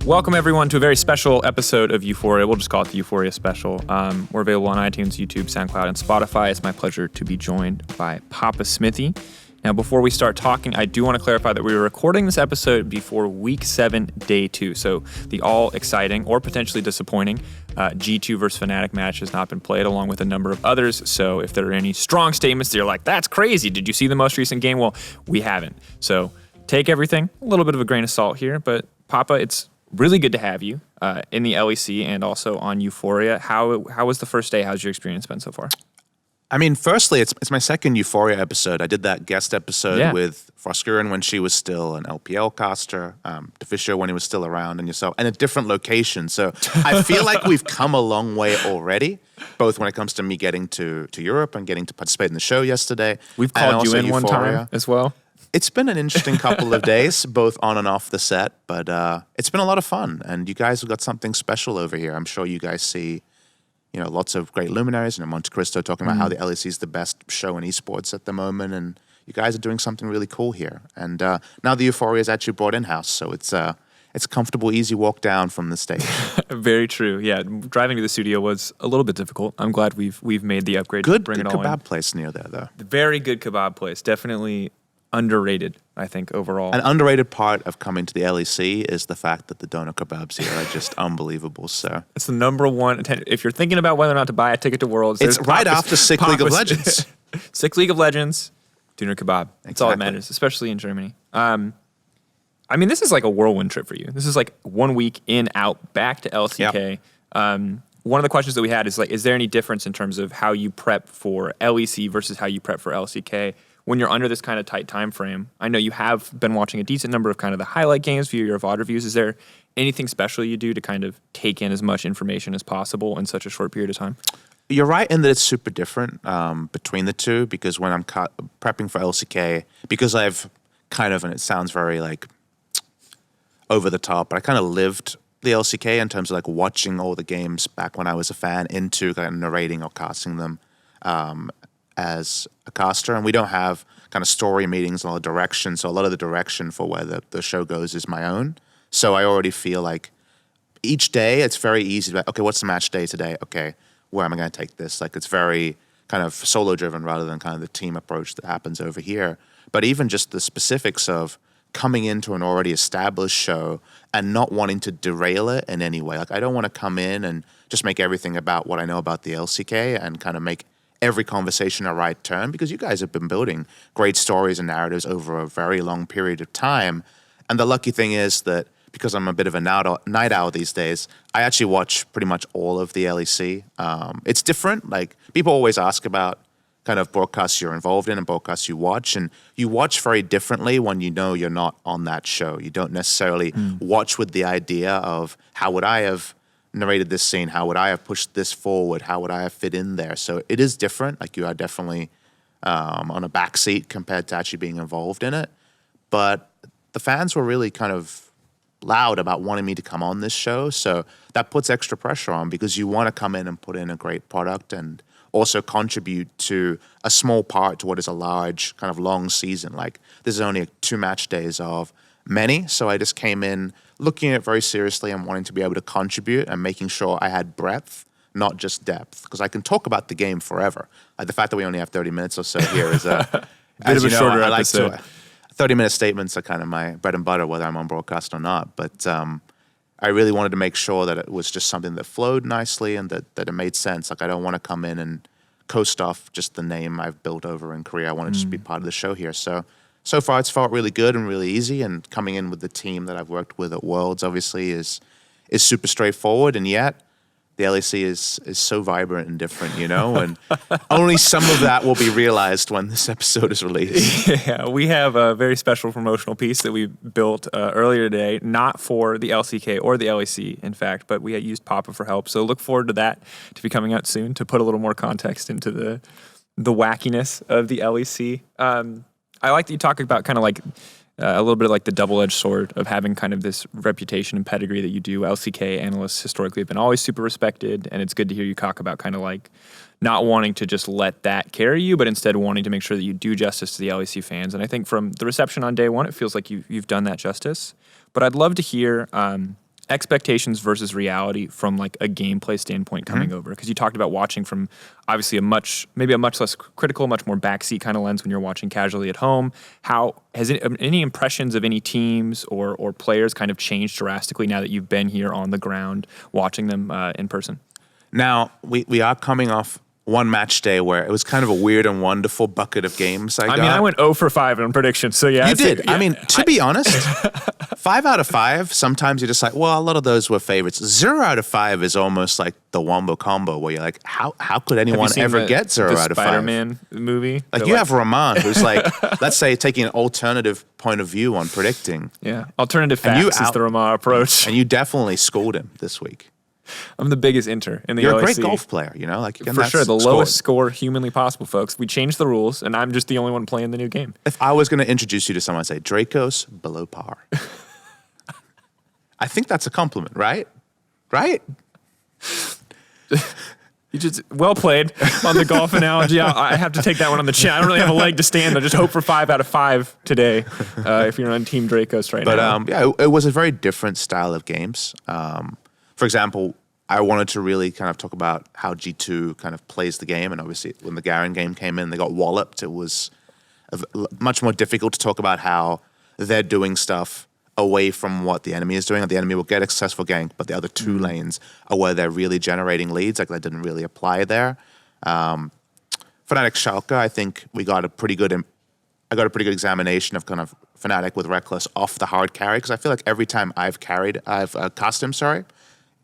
Welcome, everyone, to a very special episode of EUphoria. We'll just call it the EUphoria Special. We're available on iTunes, YouTube, SoundCloud, and Spotify. It's my pleasure to be joined by PapaSmithy. Now, before we start talking, I do want to clarify that we were recording this episode before Week 7, Day 2. So the all-exciting or potentially disappointing G2 versus Fnatic match has not been played, along with a number of others. So if there are any strong statements that you're like, that's crazy, did you see the most recent game? Well, we haven't. So take everything, a little bit of a grain of salt here. But Papa, it's really good to have you in the LEC and also on EUphoria. How was the first day? How's your experience been so far? I mean, firstly, it's my second EUphoria episode. I did that guest episode with Frosk when she was still an LPL caster, Deficio when he was still around, and yourself, and a different location. So I feel like we've come a long way already, both when it comes to me getting to Europe and getting to participate in the show yesterday. We've called you in one time as well. It's been an interesting couple of days, both on and off the set, but it's been a lot of fun. And you guys have got something special over here. I'm sure you guys see, lots of great luminaries, Monte Cristo talking about how the LEC is the best show in esports at the moment, and you guys are doing something really cool here. And now the EUphoria is actually brought in-house, so it's a comfortable, easy walk down from the stage. Very true. Yeah, driving to the studio was a little bit difficult. I'm glad we've made the upgrade. Good to bring it all kebab in. Place near there, though. Very good kebab place. Definitely underrated, I think, overall. An underrated part of coming to the LEC is the fact that the doner kebabs here are just unbelievable. So it's the number one. If you're thinking about whether or not to buy a ticket to Worlds, it's right after Sick League of Legends. Sick League of Legends, doner kebab. That's all that matters, especially in Germany. I mean, this is like a whirlwind trip for you. This is like 1 week in, out, back to LCK. Yep. One of the questions that we had is is there any difference in terms of how you prep for LEC versus how you prep for LCK? When you're under this kind of tight time frame? I know you have been watching a decent number of kind of the highlight games via your VOD reviews. Is there anything special you do to kind of take in as much information as possible in such a short period of time? You're right in that it's super different between the two, because when I'm prepping for LCK, because I've kind of, and it sounds very over the top, but I kind of lived the LCK in terms of watching all the games back when I was a fan into kind of narrating or casting them as a caster, and we don't have kind of story meetings and all the direction, so a lot of the direction for where the show goes is my own. So I already feel like each day it's very easy to okay, what's the match day today? Okay, where am I going to take this? It's very kind of solo driven rather than kind of the team approach that happens over here. But even just the specifics of coming into an already established show and not wanting to derail it in any way. I don't want to come in and just make everything about what I know about the LCK and kind of make every conversation a right turn, because you guys have been building great stories and narratives over a very long period of time. And the lucky thing is that because I'm a bit of a night owl these days, I actually watch pretty much all of the LEC. It's different. People always ask about kind of broadcasts you're involved in and broadcasts you watch, and you watch very differently when you know you're not on that show. You don't necessarily watch with the idea of how would I have narrated this scene, how would I have pushed this forward, how would I have fit in there. So it is different. You are definitely on a back seat compared to actually being involved in it. But the fans were really kind of loud about wanting me to come on this show, so that puts extra pressure on, because you want to come in and put in a great product and also contribute to a small part to what is a large kind of long season. This is only 2 match days of many, so I just came in looking at it very seriously and wanting to be able to contribute and making sure I had breadth, not just depth, because I can talk about the game forever. The fact that we only have 30 minutes or so here is a bit of a shorter episode. 30-minute statements are kind of my bread and butter, whether I'm on broadcast or not. But I really wanted to make sure that it was just something that flowed nicely and that it made sense. I don't want to come in and coast off just the name I've built over in Korea. I want to just be part of the show here. So far, it's felt really good and really easy, and coming in with the team that I've worked with at Worlds obviously is super straightforward, and yet the LEC is so vibrant and different, and only some of that will be realized when this episode is released. Yeah, we have a very special promotional piece that we built earlier today, not for the LCK or the LEC, in fact, but we had used Papa for help, so look forward to that to be coming out soon to put a little more context into the wackiness of the LEC. I like that you talk about kind of a little bit of the double-edged sword of having kind of this reputation and pedigree that you do. LCK analysts historically have been always super respected, and it's good to hear you talk about kind of not wanting to just let that carry you, but instead wanting to make sure that you do justice to the LEC fans. And I think from the reception on day one, it feels like you've done that justice. But I'd love to hear expectations versus reality from like a gameplay standpoint coming over? Because you talked about watching from obviously maybe a much less critical, much more backseat kind of lens when you're watching casually at home. How has any impressions of any teams or players kind of changed drastically now that you've been here on the ground watching them in person? Now, we are coming off one match day where it was kind of a weird and wonderful bucket of games I mean, I went 0 for 5 on predictions, so yeah. You did. Yeah, I mean, to be honest, 5 out of 5, sometimes you're just like, well, a lot of those were favorites. 0 out of 5 is almost like the wombo combo where you're like, how could anyone ever get 0 out of 5? Spider-Man movie? Like you have Rahman, who's like, let's say, taking an alternative point of view on predicting. Yeah, alternative facts is the Rahman approach. And you definitely schooled him this week. I'm the biggest inter in the You're LAC. a great golf player, you know? Like for sure, the lowest score humanly possible, folks. We changed the rules, and I'm just the only one playing the new game. If I was going to introduce you to someone, I'd say, Drakos, below par. I think that's a compliment, right? Right? You just well played on the golf analogy. I have to take that one on the chin. I don't really have a leg to stand on. Just hope for 5 out of 5 today if you're on Team Drakos right now. But it was a very different style of games. For example, I wanted to really kind of talk about how G2 kind of plays the game. And obviously, when the Garen game came in, they got walloped. It was much more difficult to talk about how they're doing stuff away from what the enemy is doing. The enemy will get a successful gank, but the other 2 lanes are where they're really generating leads. Like that didn't really apply there. Fnatic Schalke, I think I got a pretty good examination of kind of Fnatic with Reckless off the hard carry, because I feel like every time I've cast him,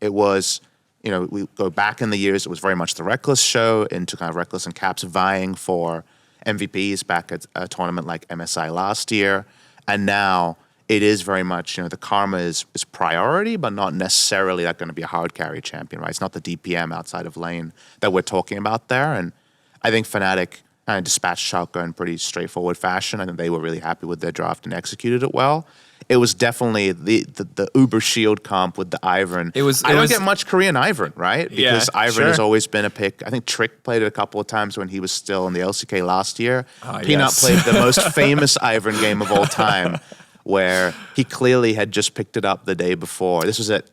it was, we go back in the years, it was very much the Reckless show into kind of Reckless and Caps vying for MVPs back at a tournament like MSI last year. And now it is very much, the Karma is priority, but not necessarily going to be a hard carry champion, right? It's not the DPM outside of lane that we're talking about there. And I think Fnatic dispatched Schalke in pretty straightforward fashion. I think they were really happy with their draft and executed it well. It was definitely the Uber Shield comp with the Ivern. I don't get much Korean Ivern, right? Because Ivern has always been a pick. I think Trick played it a couple of times when he was still in the LCK last year. Peanut played the most famous Ivern game of all time, where he clearly had just picked it up the day before. This was at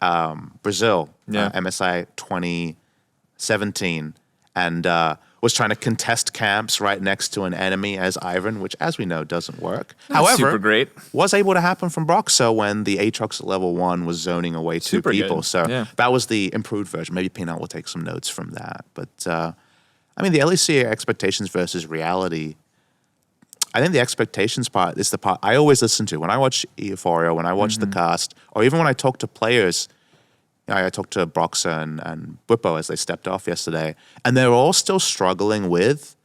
Brazil, MSI 2017, and was trying to contest camps right next to an enemy as Ivern, which, as we know, doesn't work. However, super great. Was able to happen from Broxo when the Aatrox at level 1 was zoning away 2 people. Good. So that was the improved version. Maybe Peanut will take some notes from that. But, the LEC expectations versus reality, I think the expectations part is the part I always listen to. When I watch EUphoria, when I watch the cast, or even when I talk to players, I talked to Broxa and Bwipo as they stepped off yesterday, and they're all still struggling with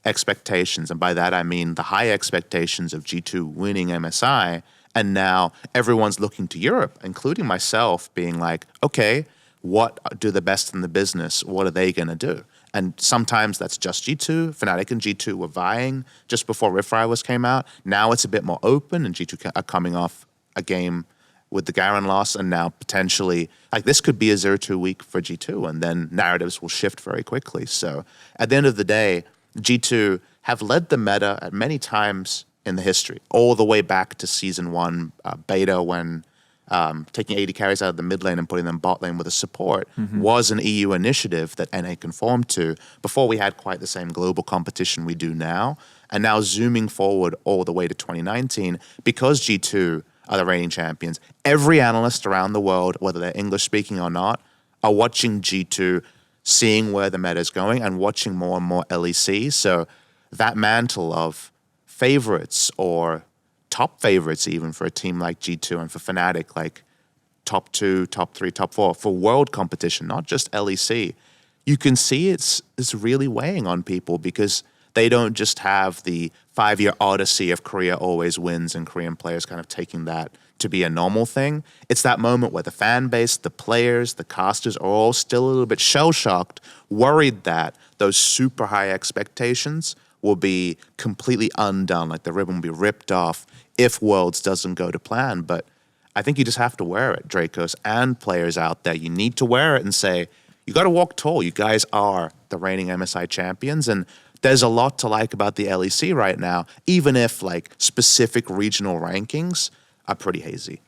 expectations. And by that, I mean the high expectations of G2 winning MSI, and now everyone's looking to Europe, including myself, being like, okay, what do the best in the business? What are they going to do? And sometimes that's just G2. Fnatic and G2 were vying just before Rift Rivals came out. Now it's a bit more open, and G2 are coming off a game with the Garen loss, and now potentially, this could be a 0-2 week for G2, and then narratives will shift very quickly. So at the end of the day, G2 have led the meta at many times in the history, all the way back to Season 1 beta, when taking 80 carries out of the mid lane and putting them bot lane with a support was an EU initiative that NA conformed to before we had quite the same global competition we do now. And now zooming forward all the way to 2019, because G2 are the reigning champions, every analyst around the world, whether they're English speaking or not, are watching G2, seeing where the meta is going and watching more and more LEC. So that mantle of favorites, or top favorites even for a team like G2, and for Fnatic, like top 2, top 3, top 4 for world competition, not just LEC, you can see it's really weighing on people, because they don't just have the 5-year odyssey of Korea always wins and Korean players kind of taking that to be a normal thing. It's that moment where the fan base, the players, the casters are all still a little bit shell-shocked, worried that those super high expectations will be completely undone, like the ribbon will be ripped off if Worlds doesn't go to plan. But I think you just have to wear it, Drakos and players out there. You need to wear it and say, you got to walk tall. You guys are the reigning MSI champions, and there's a lot to like about the LEC right now, even if specific regional rankings are pretty hazy.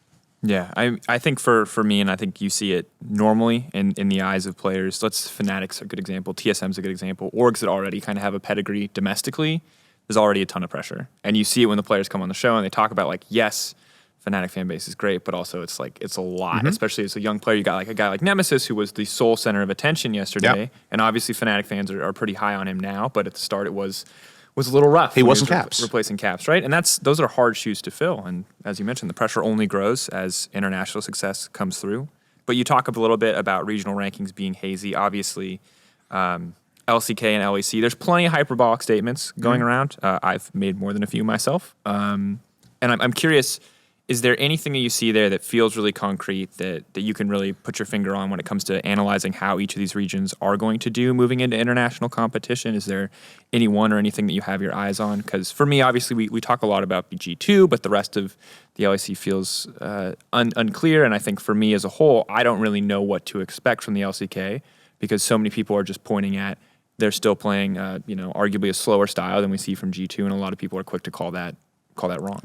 Yeah, I think for me, and I think you see it normally in the eyes of players. Fnatic's a good example. TSM's a good example. Orgs that already kind of have a pedigree domestically, there's already a ton of pressure, and you see it when the players come on the show and they talk about like, yes, Fnatic fan base is great, but also it's like it's a lot, especially as a young player. You got like a guy like Nemesis who was the sole center of attention yesterday, and obviously Fnatic fans are pretty high on him now. But at the start, it was a little rough. He wasn't Caps. Replacing Caps, right? And those are hard shoes to fill. And as you mentioned, the pressure only grows as international success comes through. But you talk a little bit about regional rankings being hazy. Obviously, LCK and LEC, there's plenty of hyperbolic statements going around. I've made more than a few myself. And I'm curious, is there anything that you see there that feels really concrete that you can really put your finger on when it comes to analyzing how each of these regions are going to do moving into international competition? Is there any one or anything that you have your eyes on? Because for me, obviously, we talk a lot about G2, but the rest of the LEC feels unclear. And I think for me as a whole, I don't really know what to expect from the LCK because so many people are just pointing at they're still playing, arguably a slower style than we see from G2, and a lot of people are quick to call that wrong.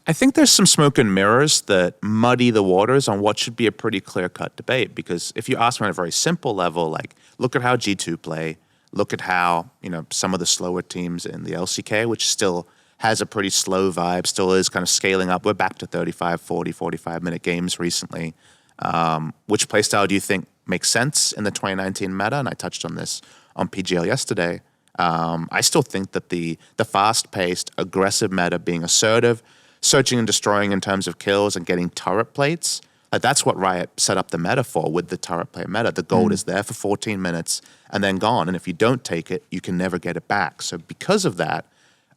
I think there's some smoke and mirrors that muddy the waters on what should be a pretty clear-cut debate. Because if you ask me on a very simple level, like, look at how G2 play, look at how, some of the slower teams in the LCK, which still has a pretty slow vibe, still is kind of scaling up. We're back to 35, 40, 45-minute games recently. Which playstyle do you think makes sense in the 2019 meta? And I touched on this on PGL yesterday. I still think that the fast-paced, aggressive meta being assertive, searching and destroying in terms of kills and getting turret plates, that's what Riot set up the meta for with the turret plate meta. The gold is there for 14 minutes and then gone. And if you don't take it, you can never get it back. So because of that,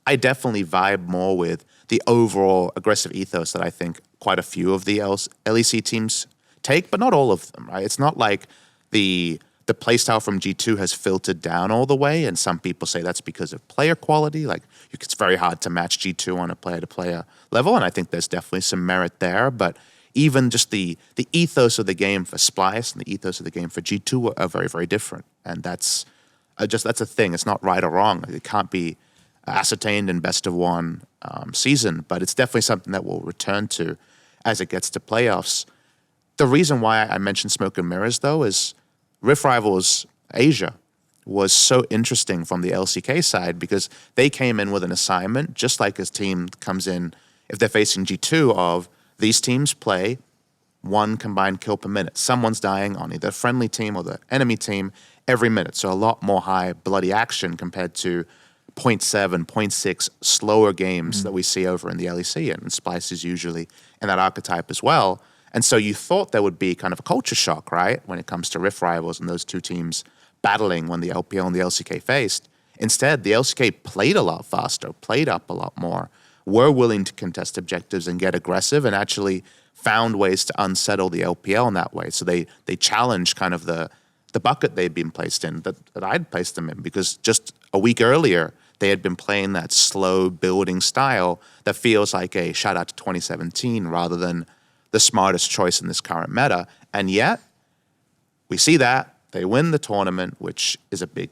I definitely vibe more with the overall aggressive ethos that I think quite a few of the LEC teams take, but not all of them, right? It's not like the playstyle from G2 has filtered down all the way, and some people say that's because of player quality. Like, it's very hard to match G2 on a player-to-player level, and I think there's definitely some merit there. But even just the ethos of the game for Splice and the ethos of the game for G2 are very, very different. And that's a thing. It's not right or wrong. It can't be ascertained in best of one season, but it's definitely something that we'll return to as it gets to playoffs. The reason why I mentioned smoke and mirrors, though, is Rift Rivals Asia was so interesting from the LCK side because they came in with an assignment, just like a team comes in if they're facing G2 of these teams play one combined kill per minute. Someone's dying on either the friendly team or the enemy team every minute. So a lot more high bloody action compared to 0.7, 0.6 slower games that we see over in the LEC. And Splice is usually in that archetype as well. And so you thought there would be kind of a culture shock, right, when it comes to Rift Rivals and those two teams battling when the LPL and the LCK faced. Instead, the LCK played a lot faster, played up a lot more, were willing to contest objectives and get aggressive, and actually found ways to unsettle the LPL in that way. So they challenged kind of the bucket they'd been placed in, that I'd placed them in, because just a week earlier, they had been playing that slow building style that feels like a shout out to 2017 rather than the smartest choice in this current meta. And yet, we see that. They win the tournament, which is a big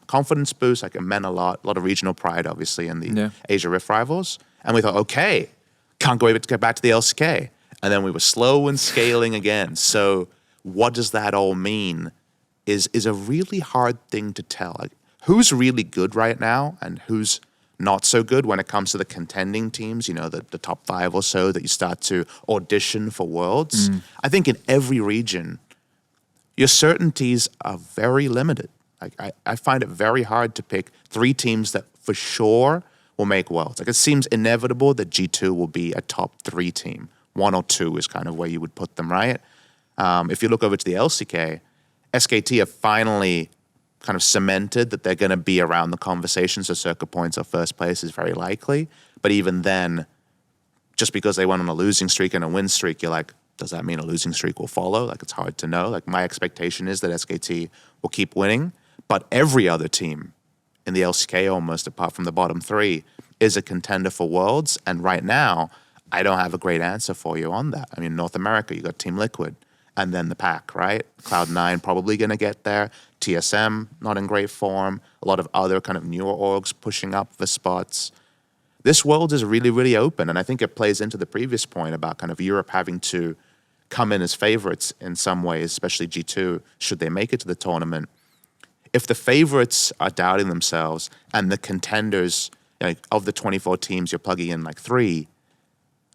confidence boost. Like, it meant a lot of regional pride, obviously, in the Asia Rift Rivals. And we thought, okay, can't wait to get back to the LCK. And then we were slow and scaling again. So what does that all mean is a really hard thing to tell. Like, who's really good right now and who's not so good when it comes to the contending teams, the top 5 or so that you start to audition for Worlds. I think in every region, your certainties are very limited. Like, I find it very hard to pick 3 teams that for sure will make Worlds. Like, it seems inevitable that G2 will be a top 3 team. 1 or 2 is kind of where you would put them, right? If you look over to the LCK, SKT have finally kind of cemented that they're going to be around the conversation, so circa points or first place is very likely. But even then, just because they went on a losing streak and a win streak, you're like, does that mean a losing streak will follow? Like, it's hard to know. Like, my expectation is that SKT will keep winning, but every other team in the LCK, almost apart from the bottom 3, is a contender for Worlds. And right now, I don't have a great answer for you on that. I mean, North America, you got Team Liquid, and then the pack, right? Cloud9 probably going to get there. TSM, not in great form. A lot of other kind of newer orgs pushing up for spots. this world is really, really open. And I think it plays into the previous point about kind of Europe having to come in as favorites in some ways, especially G2, should they make it to the tournament. If the favorites are doubting themselves and the contenders, of the 24 teams, you're plugging in like 3,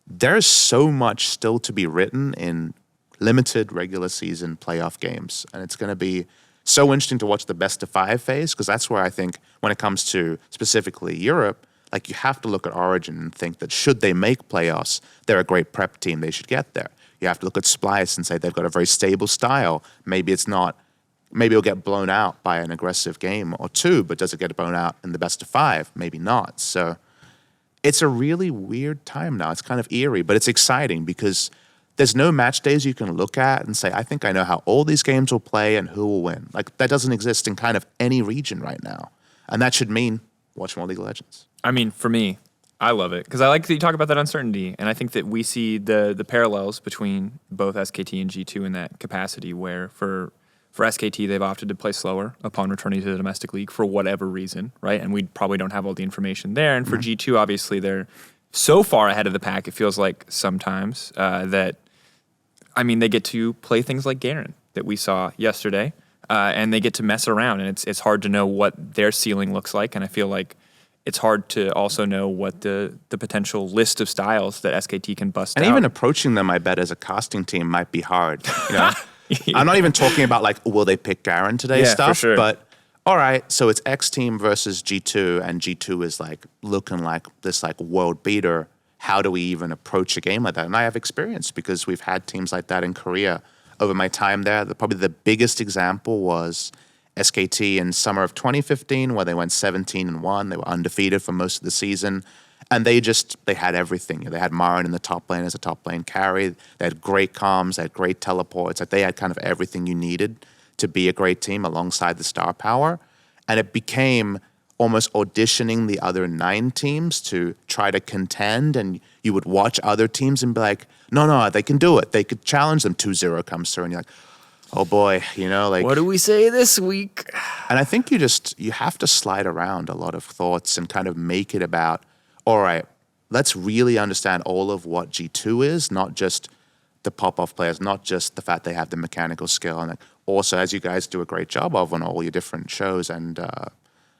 there's so much still to be written in limited regular season playoff games. And it's going to be so interesting to watch the best of 5 phase, because that's where I think when it comes to specifically Europe, like you have to look at Origin and think that should they make playoffs, they're a great prep team, they should get there. You have to look at Splice and say they've got a very stable style. Maybe it's not, maybe it'll get blown out by an aggressive game or 2, but does it get blown out in the best of 5? Maybe not. So it's a really weird time now. It's kind of eerie, but it's exciting because there's no match days you can look at and say, I think I know how all these games will play and who will win. Like that doesn't exist in kind of any region right now. And that should mean watch more League of Legends. I mean, for me, I love it because I like that you talk about that uncertainty, and I think that we see the parallels between both SKT and G2 in that capacity. Where for SKT they've opted to play slower upon returning to the domestic league for whatever reason, right? And we probably don't have all the information there. And for G2, obviously they're so far ahead of the pack. It feels like sometimes that they get to play things like Garen that we saw yesterday, and they get to mess around, and it's hard to know what their ceiling looks like. And I feel like it's hard to also know what the potential list of styles that SKT can bust out. And even approaching them, I bet, as a casting team might be hard. I'm not even talking about like, will they pick Garen today stuff, for sure. But all right, so it's X team versus G2, and G2 is like looking like this like world beater. How do we even approach a game like that? And I have experience because we've had teams like that in Korea over my time there. Probably the biggest example was SKT in summer of 2015, where they went 17-1. They were undefeated for most of the season. And they had everything. They had Marin in the top lane as a top lane carry. They had great comms. They had great teleports. Like they had kind of everything you needed to be a great team alongside the star power. And it became almost auditioning the other 9 teams to try to contend. And you would watch other teams and be like, no, they can do it. They could challenge them. 2-0 comes through and you're like, oh boy, like, what do we say this week? And I think you have to slide around a lot of thoughts and kind of make it about, all right, let's really understand all of what G2 is, not just the pop-off players, not just the fact they have the mechanical skill. And also, as you guys do a great job of on all your different shows and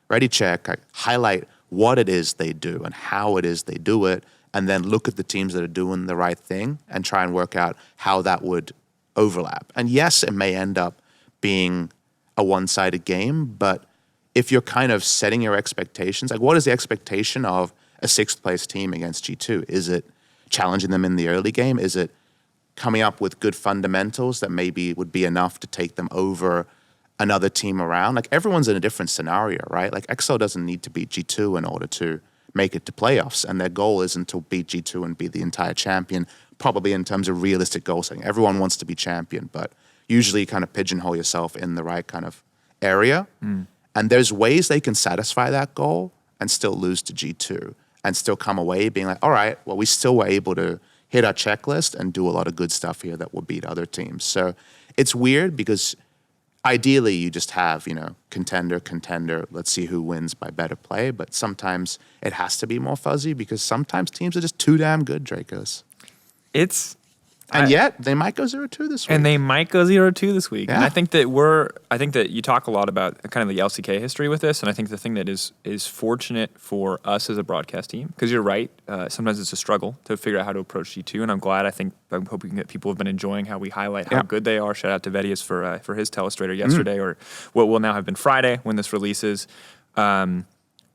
Ready Check, highlight what it is they do and how it is they do it, and then look at the teams that are doing the right thing and try and work out how that would overlap. And yes, it may end up being a one-sided game, but if you're kind of setting your expectations, like what is the expectation of a 6th place team against G2? Is it challenging them in the early game? Is it coming up with good fundamentals that maybe would be enough to take them over another team around? Like everyone's in a different scenario, right? Like XL doesn't need to beat G2 in order to make it to playoffs, and their goal isn't to beat G2 and be the entire champion. Probably in terms of realistic goal setting. Everyone wants to be champion, but usually you kind of pigeonhole yourself in the right kind of area. And there's ways they can satisfy that goal and still lose to G2 and still come away being like, all right, well, we still were able to hit our checklist and do a lot of good stuff here that will beat other teams. So it's weird because ideally you just have, contender, let's see who wins by better play. But sometimes it has to be more fuzzy because sometimes teams are just too damn good, Drakos. Yet they might go 0-2 this week. And they might go 0-2 this week. Yeah. And I think that you talk a lot about kind of the LCK history with this, and I think the thing that is fortunate for us as a broadcast team, because you're right, sometimes it's a struggle to figure out how to approach G2, and I'm hoping that people have been enjoying how we highlight how good they are. Shout out to Vedius for his telestrator yesterday, or what will now have been Friday when this releases.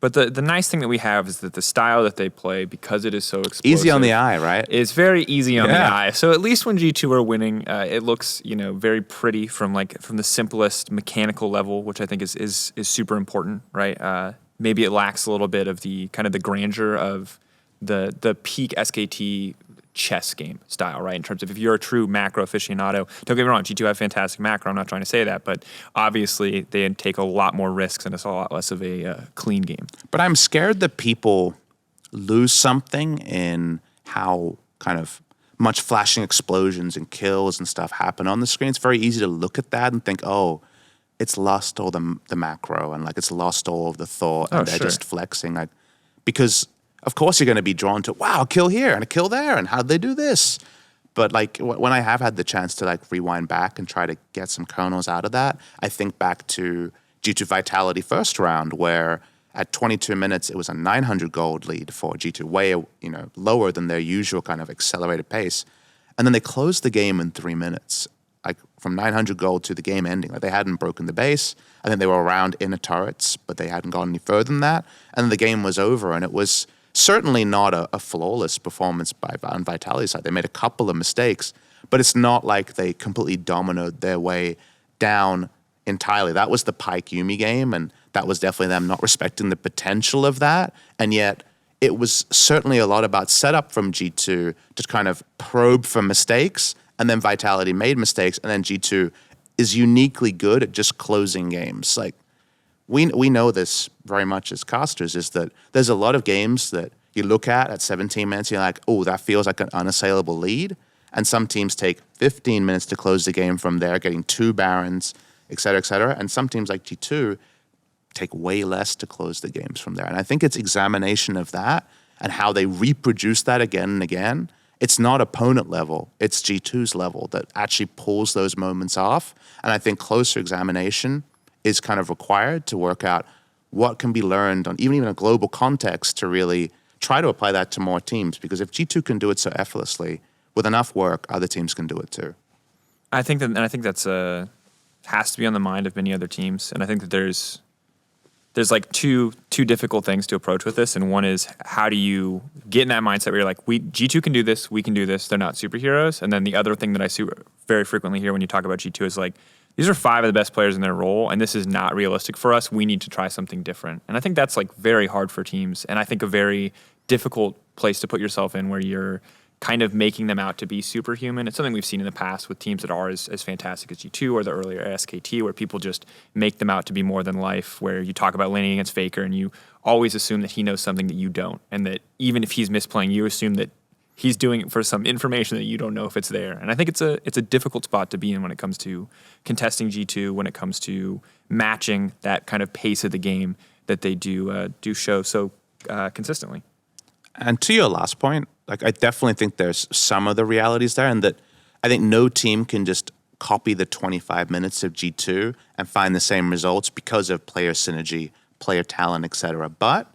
But the nice thing that we have is that the style that they play, because it is so explosive, easy on the eye, right? It's very easy on the eye. So at least when G2 are winning, it looks very pretty from the simplest mechanical level, which I think is super important, right? Maybe it lacks a little bit of the kind of the grandeur of the peak SKT chess game style, right? In terms of if you're a true macro aficionado, don't get me wrong, G2 have fantastic macro, I'm not trying to say that, but obviously they take a lot more risks and it's a lot less of a clean game. But I'm scared that people lose something in how kind of much flashing explosions and kills and stuff happen on the screen. It's very easy to look at that and think, oh, it's lost all the macro and like it's lost all of the thought and they're just flexing. Like, because of course you're going to be drawn to, wow, a kill here and a kill there, and how'd they do this? But like when I have had the chance to like rewind back and try to get some kernels out of that, I think back to G2 Vitality first round, where at 22 minutes it was a 900 gold lead for G2, way lower than their usual kind of accelerated pace, and then they closed the game in 3 minutes, like from 900 gold to the game ending. Like they hadn't broken the base. I think they were around inner turrets, but they hadn't gone any further than that, and then the game was over, and it was certainly not a flawless performance on Vitality's side. They made a couple of mistakes, but it's not like they completely dominoed their way down entirely. That was the Pyke Yuumi game, and that was definitely them not respecting the potential of that. And yet it was certainly a lot about setup from G2 to kind of probe for mistakes, and then Vitality made mistakes, and then G2 is uniquely good at just closing games. Like, we know this very much as casters, is that there's a lot of games that you look at 17 minutes, and you're like, oh, that feels like an unassailable lead. And some teams take 15 minutes to close the game from there, getting 2 Barons, et cetera, et cetera. And some teams like G2 take way less to close the games from there. And I think it's examination of that and how they reproduce that again and again. It's not opponent level, it's G2's level that actually pulls those moments off. And I think closer examination is kind of required to work out what can be learned on even a global context to really try to apply that to more teams. Because if G2 can do it so effortlessly, with enough work, other teams can do it too. I think that's has to be on the mind of many other teams. And I think that there's like two difficult things to approach with this. And one is, how do you get in that mindset where you're like, G2 can do this, we can do this, they're not superheroes. And then the other thing that I see very frequently here when you talk about G2 is like, these are 5 of the best players in their role, and this is not realistic for us. We need to try something different. And I think that's like very hard for teams, and I think a very difficult place to put yourself in where you're kind of making them out to be superhuman. It's something we've seen in the past with teams that are as fantastic as G2 or the earlier SKT, where people just make them out to be more than life, where you talk about laning against Faker and you always assume that he knows something that you don't, and that even if he's misplaying, you assume that he's doing it for some information that you don't know if it's there. And I think it's a difficult spot to be in when it comes to contesting G2, when it comes to matching that kind of pace of the game that they do show so consistently. And to your last point, like I definitely think there's some of the realities there, and that I think no team can just copy the 25 minutes of G2 and find the same results because of player synergy, player talent, etc. But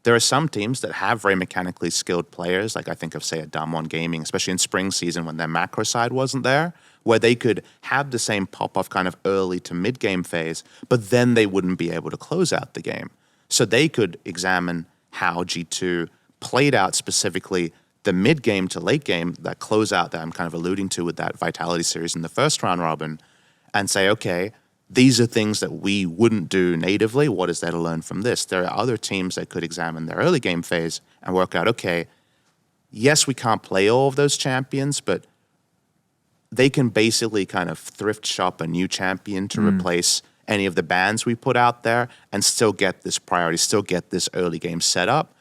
there are some teams that have very mechanically skilled players, like I think of, say, a Damwon Gaming, especially in spring season when their macro side wasn't there, where they could have the same pop-off kind of early to mid-game phase, but then they wouldn't be able to close out the game. So they could examine how G2 played out specifically the mid-game to late game, that closeout that I'm kind of alluding to with that Vitality series in the first round robin, and say, okay, these are things that we wouldn't do natively. What is there to learn from this? There are other teams that could examine their early game phase and work out, okay, yes, we can't play all of those champions, but they can basically kind of thrift shop a new champion to replace any of the bans we put out there and still get this priority, still get this early game set up.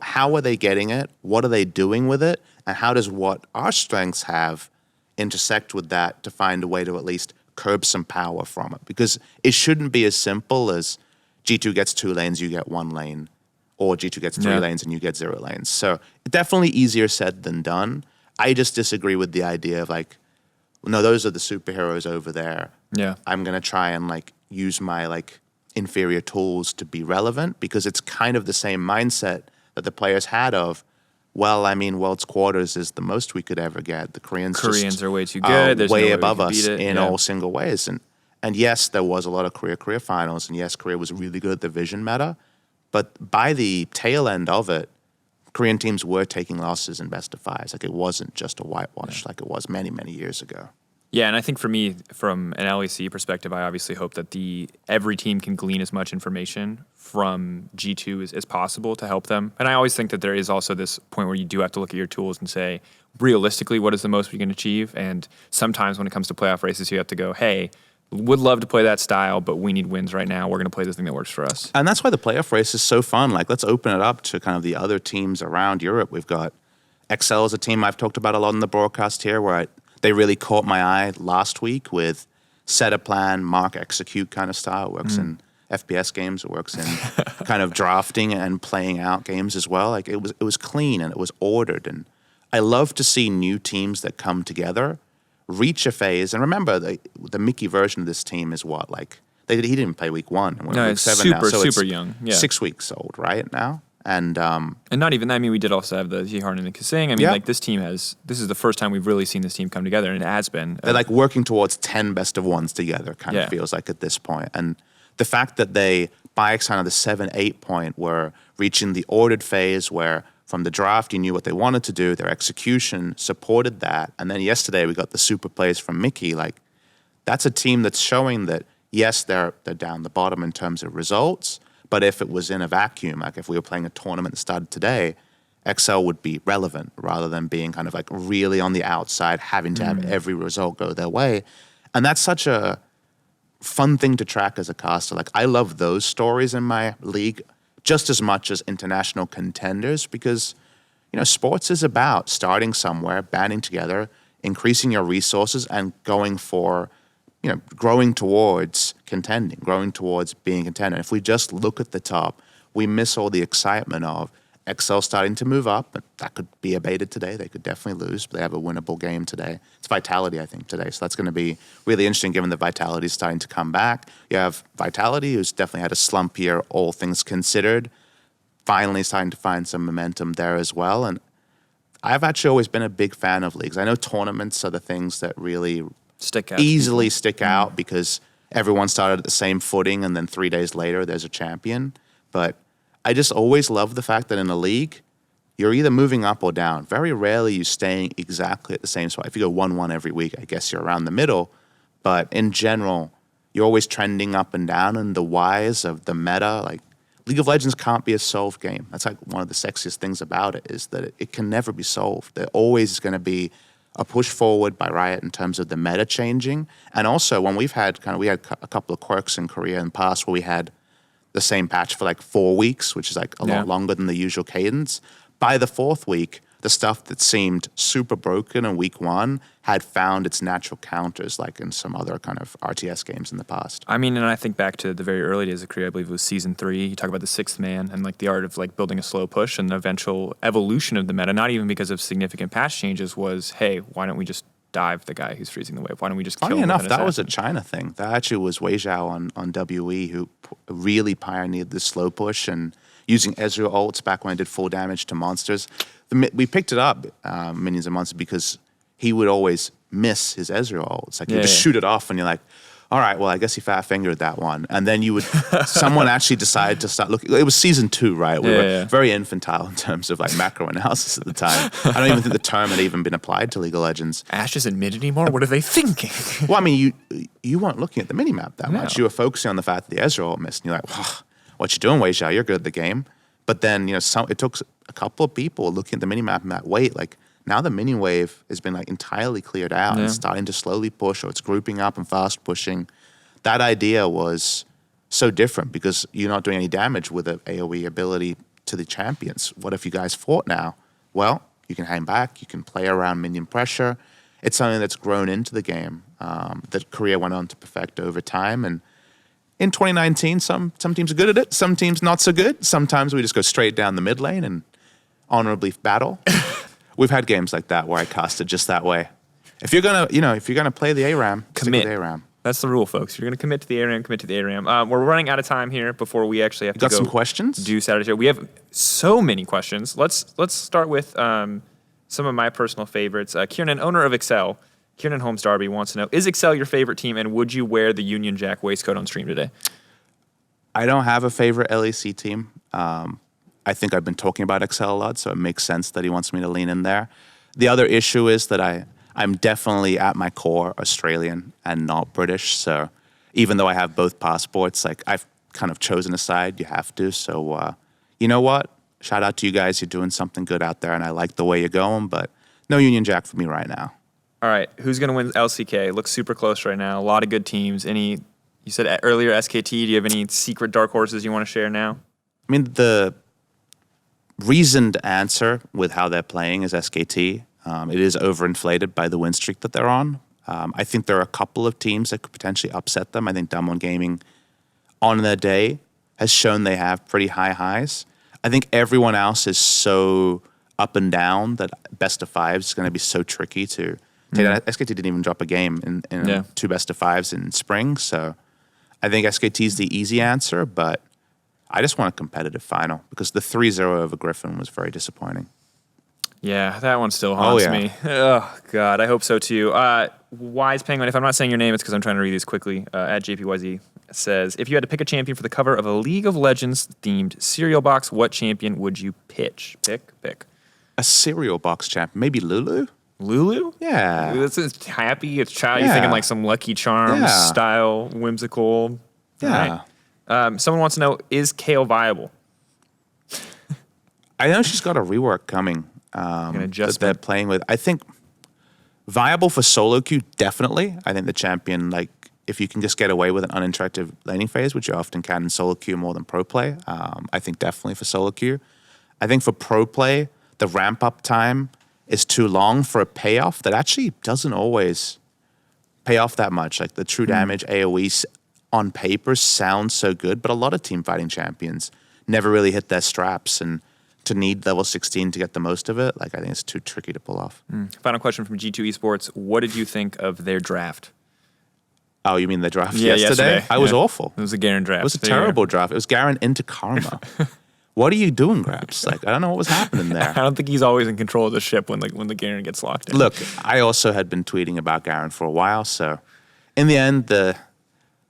How are they getting it? What are they doing with it? And how does what our strengths have intersect with that to find a way to at least curb some power from it? Because it shouldn't be as simple as G2 gets 2 lanes, you get 1 lane, or G2 gets 3 lanes and you get 0 lanes. So definitely easier said than done. I just disagree with the idea of like, no, those are the superheroes over there. Yeah, I'm going to try and like use my like inferior tools to be relevant, because it's kind of the same mindset that the players had of, well, I mean, World's Quarters is the most we could ever get. The Koreans are way too good. There's way no way above we could us beat it. in all single ways. And yes, there was a lot of Korea finals, and yes, Korea was really good at the vision meta. But by the tail end of it, Korean teams were taking losses in best of 5s. Like it wasn't just a whitewash like it was many, many years ago. Yeah, and I think for me, from an LEC perspective, I obviously hope that every team can glean as much information from G2 as possible to help them. And I always think that there is also this point where you do have to look at your tools and say, realistically, what is the most we can achieve? And sometimes when it comes to playoff races, you have to go, hey, would love to play that style, but we need wins right now. We're going to play the thing that works for us. And that's why the playoff race is so fun. Like, let's open it up to kind of the other teams around Europe. We've got XL as a team I've talked about a lot in the broadcast here, where they really caught my eye last week with set a plan, mark, execute kind of style. It works in FPS games. It works in kind of drafting and playing out games as well. Like it was clean and it was ordered. And I love to see new teams that come together reach a phase. And remember, the Mickey version of this team is what, like, he didn't play week 1. And we're in week 7 now. So super it's young. Yeah. 6 weeks old, right, now? And not even that. I mean, we did also have the Ziharn and the Kasing. I mean, like, this is the first time we've really seen this team come together, and it has been. They're like working towards 10 best of ones together, kind of feels like at this point. And the fact that they, by kind of the 7-8 point, were reaching the ordered phase where from the draft, you knew what they wanted to do. Their execution supported that. And then yesterday, we got the super plays from Mickey. Like, that's a team that's showing that, yes, they're down the bottom in terms of results, but if it was in a vacuum, like if we were playing a tournament that started today, XL would be relevant rather than being kind of like really on the outside, having to have every result go their way. And that's such a fun thing to track as a caster. Like, I love those stories in my league just as much as international contenders because, you know, sports is about starting somewhere, banding together, increasing your resources, and going for, you know, growing towards contending, growing towards being a contender. If we just look at the top, we miss all the excitement of XL starting to move up. That could be abated today. They could definitely lose, but they have a winnable game today. It's Vitality, I think, today. So that's going to be really interesting given that Vitality is starting to come back. You have Vitality, who's definitely had a slump year, all things considered, finally starting to find some momentum there as well. And I've actually always been a big fan of leagues. I know tournaments are the things that really easily stick out because everyone started at the same footing and then 3 days later there's a champion. But I just always love the fact that in a league, you're either moving up or down. Very rarely you staying exactly at the same spot. If you go 1-1 every week, I guess you're around the middle. But in general, you're always trending up and down. And the whys of the meta, like League of Legends can't be a solved game. That's like one of the sexiest things about it is that it can never be solved. There always is going to be a push forward by Riot in terms of the meta changing. And also when we had a couple of quirks in Korea in the past where we had the same patch for like 4 weeks, which is like a lot longer than the usual cadence. By the 4th week, the stuff that seemed super broken in week 1 had found its natural counters, like in some other kind of RTS games in the past. I mean, and I think back to the very early days of Korea, I believe it was season 3. You talk about the 6th man and like the art of like building a slow push and the eventual evolution of the meta, not even because of significant patch changes, was, hey, why don't we just dive the guy who's freezing the wave? Why don't we just kill him? Funny enough, that was a China thing. That actually was Wei Zhao on WE who really pioneered the slow push and using Ezreal ults back when it did full damage to monsters. We picked it up, Minions and Monsters, because he would always miss his Ezreal ults. Like, you just shoot it off and you're like, all right, well, I guess he fat-fingered that one. And then someone actually decided to start looking. It was season 2, right? We were very infantile in terms of like macro analysis at the time. I don't even think the term had even been applied to League of Legends. Ash isn't mid anymore? What are they thinking? Well, I mean, you weren't looking at the minimap that much. You were focusing on the fact that the Ezreal ult missed. And you're like, oh, what you doing, Wei Zhao? You're good at the game. But then, it took a couple of people looking at the minimap and that, wait, like, now the mini wave has been like entirely cleared out and it's starting to slowly push, or it's grouping up and fast pushing. That idea was so different because you're not doing any damage with an AoE ability to the champions. What if you guys fought now? Well, you can hang back, you can play around minion pressure. It's something that's grown into the game that Korea went on to perfect over time. And in 2019, some teams are good at it, some teams not so good. Sometimes we just go straight down the mid lane and honorably battle. We've had games like that where I casted just that way. If you're gonna play the ARAM, commit. Stick with ARAM. That's the rule, folks. You're gonna commit to the ARAM, commit to the ARAM. We're running out of time here before we actually have to go. Got some questions? Do Saturday show. We have so many questions. Let's start with some of my personal favorites. Kieran, owner of Excel, Kieran Holmes Darby wants to know: is Excel your favorite team, and would you wear the Union Jack waistcoat on stream today? I don't have a favorite LEC team. I think I've been talking about Excel a lot, so it makes sense that he wants me to lean in there. The other issue is that I'm definitely at my core Australian and not British. So even though I have both passports, like I've kind of chosen a side. You have to. So you know what? Shout out to you guys. You're doing something good out there, and I like the way you're going. But no Union Jack for me right now. All right, who's going to win LCK? Looks super close right now. A lot of good teams. You said earlier SKT. Do you have any secret dark horses you want to share now? I mean, the reasoned answer with how they're playing is SKT. It is overinflated by the win streak that they're on. I think there are a couple of teams that could potentially upset them. I think Damwon Gaming on their day has shown they have pretty high highs. I think everyone else is so up and down that best of fives is going to be so tricky to take that. SKT didn't even drop a game in 2 best of fives in spring, so I think SKT is the easy answer, but I just want a competitive final because the 3-0 over Griffin was very disappointing. Yeah, that one still haunts me. Oh, God, I hope so too. Wise Penguin, if I'm not saying your name, it's because I'm trying to read these quickly. At JPYZ says, if you had to pick a champion for the cover of a League of Legends themed cereal box, what champion would you pitch? Pick. A cereal box champion, maybe Lulu? Lulu? Yeah. It's happy, it's child. You're thinking like some Lucky Charms style, whimsical. Yeah. Right. Someone wants to know, is KO viable? I know she's got a rework coming that they're playing with. I think viable for solo queue, definitely. I think the champion, like, if you can just get away with an uninteractive laning phase, which you often can in solo queue more than pro play, I think definitely for solo queue. I think for pro play, the ramp-up time is too long for a payoff that actually doesn't always pay off that much. Like the true damage AoE on paper sounds so good, but a lot of team fighting champions never really hit their straps, and to need level 16 to get the most of it, like I think it's too tricky to pull off. Final question from G2 Esports. What did you think of their draft? Oh, you mean the draft yesterday? I was awful. It was a Garen draft. It was a terrible draft. It was Garen into Karma. What are you doing, Grabs? Like, I don't know what was happening there. I don't think he's always in control of the ship when the Garen gets locked in. Look, I also had been tweeting about Garen for a while, so in the end, the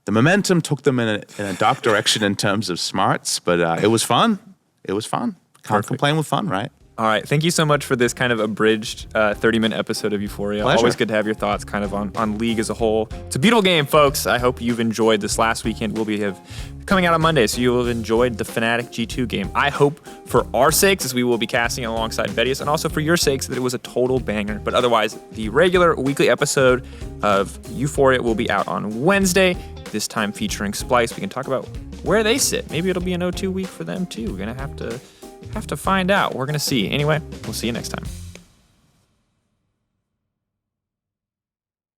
momentum took them in a dark direction in terms of smarts, but it was fun. It was fun. Can't complain with fun, right? All right. Thank you so much for this kind of abridged 30-minute episode of EUphoria. Pleasure. Always good to have your thoughts kind of on League as a whole. It's a beautiful game, folks. I hope you've enjoyed this last weekend. We'll be coming out on Monday, so you will have enjoyed the Fnatic G2 game. I hope for our sakes, as we will be casting it alongside Vedius, and also for your sakes, that it was a total banger. But otherwise, the regular weekly episode of EUphoria will be out on Wednesday, this time featuring Splice. We can talk about where they sit. Maybe it'll be an 0-2 week for them, too. We're going to have to find out. We're going to see. Anyway, we'll see you next time.